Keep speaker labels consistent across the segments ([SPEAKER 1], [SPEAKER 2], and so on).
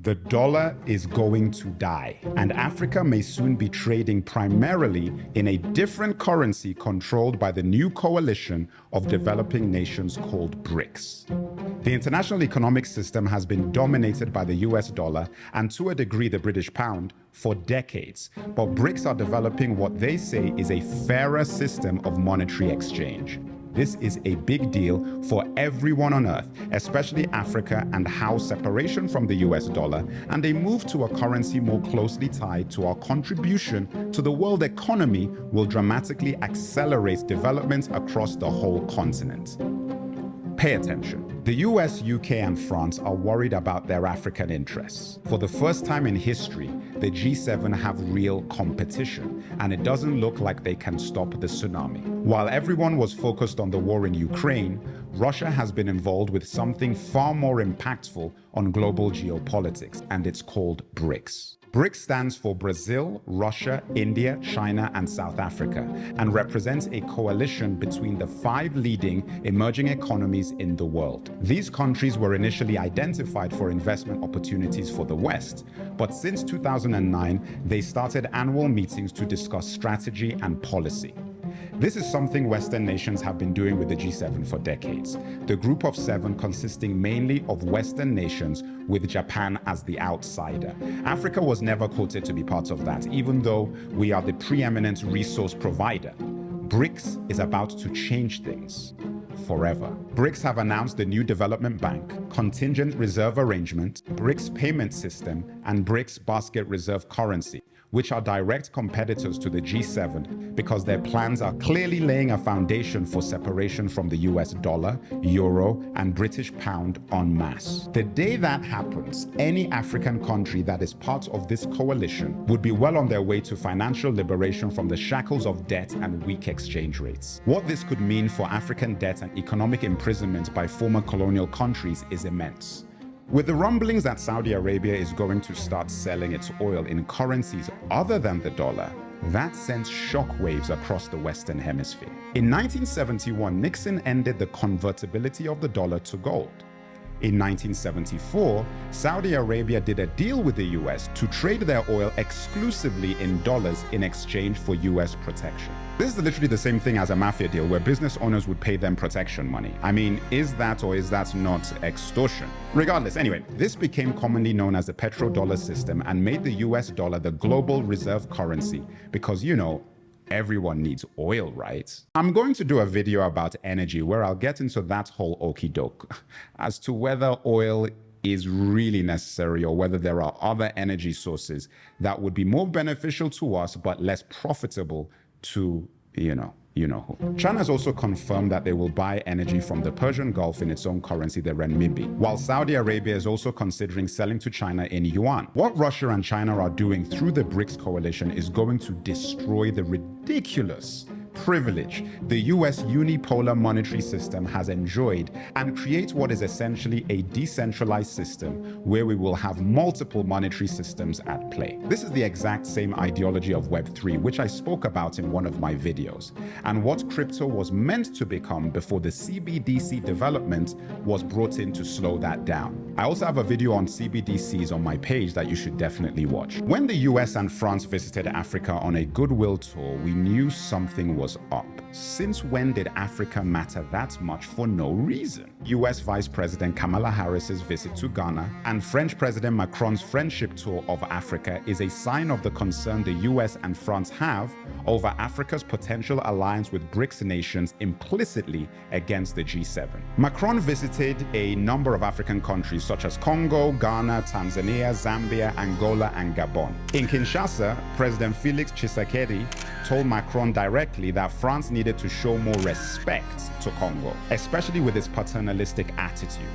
[SPEAKER 1] The dollar is going to die, and Africa may soon be trading primarily in a different currency controlled by the new coalition of developing nations called BRICS. The international economic system has been dominated by the US dollar and to a degree the British pound for decades, but BRICS are developing what they say is a fairer system of monetary exchange. This is a big deal for everyone on Earth, especially Africa, and how separation from the US dollar and a move to a currency more closely tied to our contribution to the world economy will dramatically accelerate development across the whole continent. Pay attention. The US, UK, and France are worried about their African interests. For the first time in history, the G7 have real competition, and it doesn't look like they can stop the tsunami. While everyone was focused on the war in Ukraine, Russia has been involved with something far more impactful on global geopolitics, and it's called BRICS. BRICS stands for Brazil, Russia, India, China, and South Africa, and represents a coalition between the 5 leading emerging economies in the world. These countries were initially identified for investment opportunities for the West, but since 2009, they started annual meetings to discuss strategy and policy. This is something Western nations have been doing with the G7 for decades. The group of 7 consisting mainly of Western nations with Japan as the outsider. Africa was never quoted to be part of that, even though we are the preeminent resource provider. BRICS is about to change things forever. BRICS have announced the new development bank, contingent reserve arrangement, BRICS payment system, and BRICS basket reserve currency, which are direct competitors to the G7 because their plans are clearly laying a foundation for separation from the US dollar, euro, and British pound en masse. The day that happens, any African country that is part of this coalition would be well on their way to financial liberation from the shackles of debt and weak exchange rates. What this could mean for African debt and economic imprisonment by former colonial countries is immense. With the rumblings that Saudi Arabia is going to start selling its oil in currencies other than the dollar, that sends shockwaves across the Western Hemisphere. In 1971, Nixon ended the convertibility of the dollar to gold. In 1974, Saudi Arabia did a deal with the US to trade their oil exclusively in dollars in exchange for US protection. This is literally the same thing as a mafia deal where business owners would pay them protection money. I mean, is that or is that not extortion? Regardless, anyway, this became commonly known as the petrodollar system and made the US dollar the global reserve currency because, you know, everyone needs oil, right? I'm going to do a video about energy where I'll get into that whole okie doke as to whether oil is really necessary or whether there are other energy sources that would be more beneficial to us but less profitable to, you know who. China has also confirmed that they will buy energy from the Persian Gulf in its own currency, the renminbi, while Saudi Arabia is also considering selling to China in yuan. What Russia and China are doing through the BRICS coalition is going to destroy the ridiculous privilege the US unipolar monetary system has enjoyed and create what is essentially a decentralized system where we will have multiple monetary systems at play. This is the exact same ideology of Web3, which I spoke about in one of my videos, and what crypto was meant to become before the CBDC development was brought in to slow that down. I also have a video on CBDCs on my page that you should definitely watch. When the US and France visited Africa on a goodwill tour, we knew something was up. Since when did Africa matter that much for no reason? US Vice President Kamala Harris's visit to Ghana and French President Macron's friendship tour of Africa is a sign of the concern the US and France have over Africa's potential alliance with BRICS nations implicitly against the G7. Macron visited a number of African countries such as Congo, Ghana, Tanzania, Zambia, Angola, and Gabon. In Kinshasa, President Félix Tshisekedi told Macron directly that France needed to show more respect to Congo, especially with its paternalistic attitude.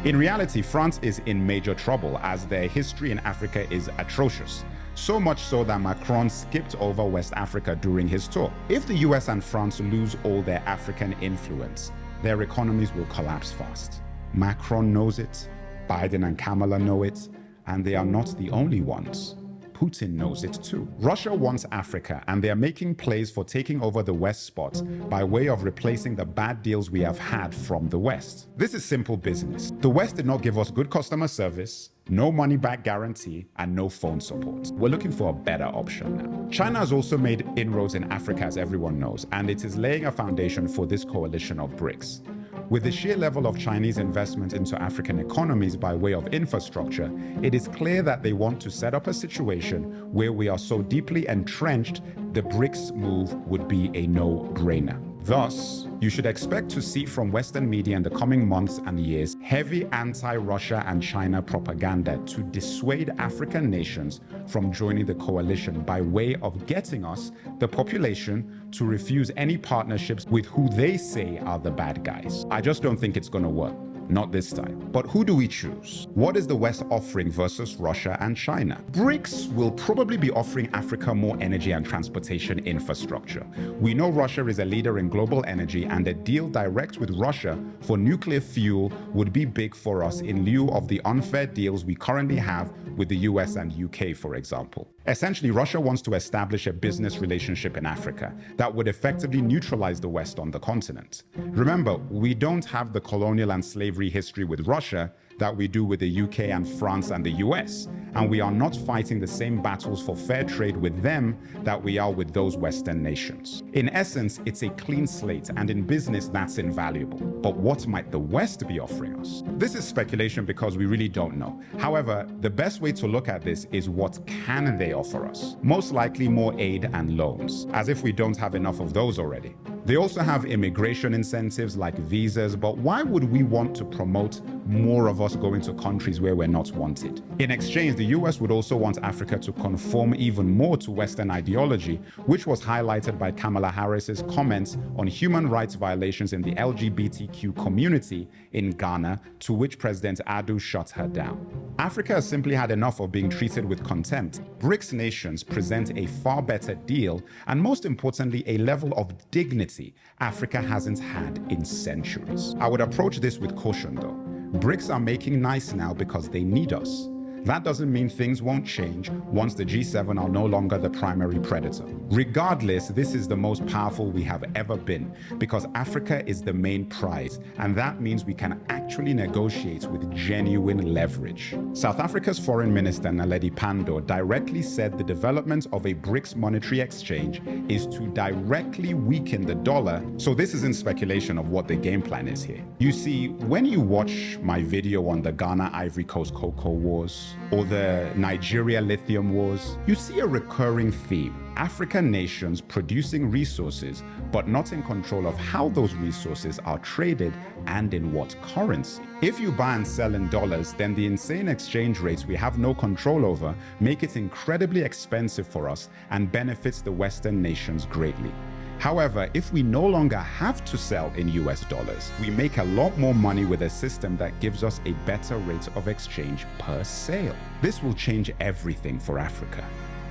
[SPEAKER 1] In reality, France is in major trouble as their history in Africa is atrocious, so much so that Macron skipped over West Africa during his tour. If the US and France lose all their African influence, their economies will collapse fast. Macron knows it, Biden and Kamala know it, and they are not the only ones. Putin knows it too. Russia wants Africa, and they are making plays for taking over the West spot by way of replacing the bad deals we have had from the West. This is simple business. The West did not give us good customer service, no money-back guarantee, and no phone support. We're looking for a better option now. China has also made inroads in Africa, as everyone knows, and it is laying a foundation for this coalition of BRICS. With the sheer level of Chinese investment into African economies by way of infrastructure, it is clear that they want to set up a situation where we are so deeply entrenched, the BRICS move would be a no-brainer. Thus, you should expect to see from Western media in the coming months and years heavy anti-Russia and China propaganda to dissuade African nations from joining the coalition by way of getting us, the population, to refuse any partnerships with who they say are the bad guys. I just don't think it's going to work. Not this time. But who do we choose? What is the West offering versus Russia and China? BRICS will probably be offering Africa more energy and transportation infrastructure. We know Russia is a leader in global energy, and a deal direct with Russia for nuclear fuel would be big for us in lieu of the unfair deals we currently have with the US and UK, for example. Essentially, Russia wants to establish a business relationship in Africa that would effectively neutralize the West on the continent. Remember, we don't have the colonial and slavery history with Russia that we do with the UK and France and the US, and we are not fighting the same battles for fair trade with them that we are with those Western nations. In essence, it's a clean slate, and in business that's invaluable. But what might the West be offering us? This is speculation because we really don't know. However, the best way to look at this is what can they offer us? Most likely more aid and loans, as if we don't have enough of those already. They also have immigration incentives like visas, but why would we want to promote more of us going to countries where we're not wanted? In exchange, the US would also want Africa to conform even more to Western ideology, which was highlighted by Kamala Harris's comments on human rights violations in the LGBTQ community in Ghana, to which President Adu shut her down. Africa has simply had enough of being treated with contempt. BRICS nations present a far better deal, and most importantly, a level of dignity Africa hasn't had in centuries. I would approach this with caution though. BRICS are making nice now because they need us. That doesn't mean things won't change once the G7 are no longer the primary predator. Regardless, this is the most powerful we have ever been because Africa is the main prize, and that means we can actually negotiate with genuine leverage. South Africa's Foreign Minister Naledi Pandor directly said the development of a BRICS monetary exchange is to directly weaken the dollar, so this isn't speculation of what the game plan is here. You see, when you watch my video on the Ghana-Ivory Coast cocoa wars, or the Nigeria lithium wars, you see a recurring theme. African nations producing resources, but not in control of how those resources are traded and in what currency. If you buy and sell in dollars, then the insane exchange rates we have no control over make it incredibly expensive for us and benefits the Western nations greatly. However, if we no longer have to sell in US dollars, we make a lot more money with a system that gives us a better rate of exchange per sale. This will change everything for Africa.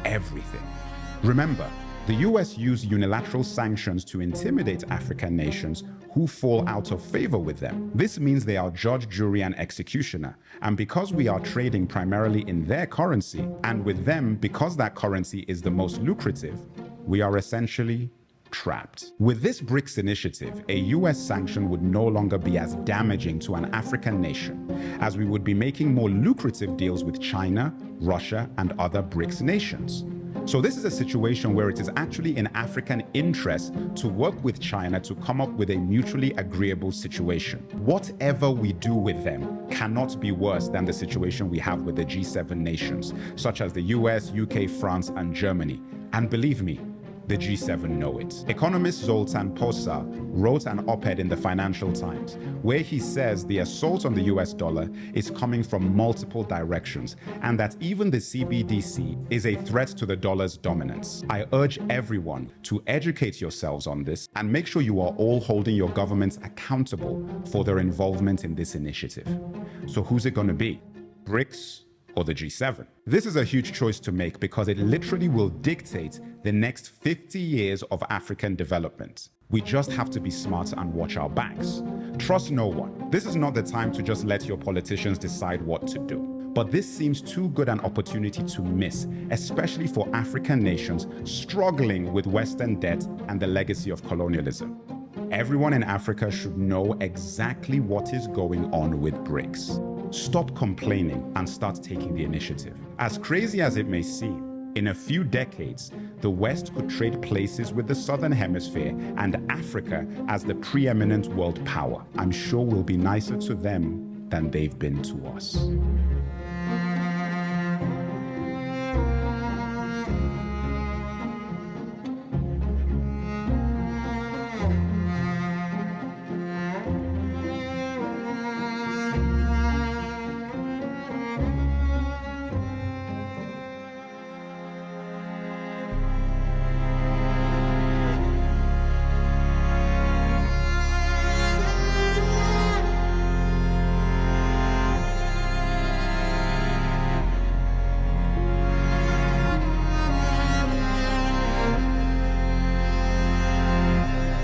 [SPEAKER 1] Everything. Remember, the US used unilateral sanctions to intimidate African nations who fall out of favor with them. This means they are judge, jury, and executioner. And because we are trading primarily in their currency, and with them because that currency is the most lucrative, we are essentially trapped. With this BRICS initiative, a US sanction would no longer be as damaging to an African nation, as we would be making more lucrative deals with China, Russia, and other BRICS nations. So this is a situation where it is actually in African interest to work with China to come up with a mutually agreeable situation. Whatever we do with them cannot be worse than the situation we have with the G7 nations, such as the US, UK, France, and Germany. And believe me, the G7 know it. Economist Zoltan Posa wrote an op-ed in the Financial Times where he says the assault on the US dollar is coming from multiple directions and that even the CBDC is a threat to the dollar's dominance. I urge everyone to educate yourselves on this and make sure you are all holding your governments accountable for their involvement in this initiative. So who's it going to be? BRICS or the G7? This is a huge choice to make because it literally will dictate the next 50 years of African development. We just have to be smart and watch our backs. Trust no one. This is not the time to just let your politicians decide what to do. But this seems too good an opportunity to miss, especially for African nations struggling with Western debt and the legacy of colonialism. Everyone in Africa should know exactly what is going on with BRICS. Stop complaining and start taking the initiative. As crazy as it may seem, in a few decades, the West could trade places with the Southern Hemisphere, and Africa, as the preeminent world power, I'm sure will be nicer to them than they've been to us.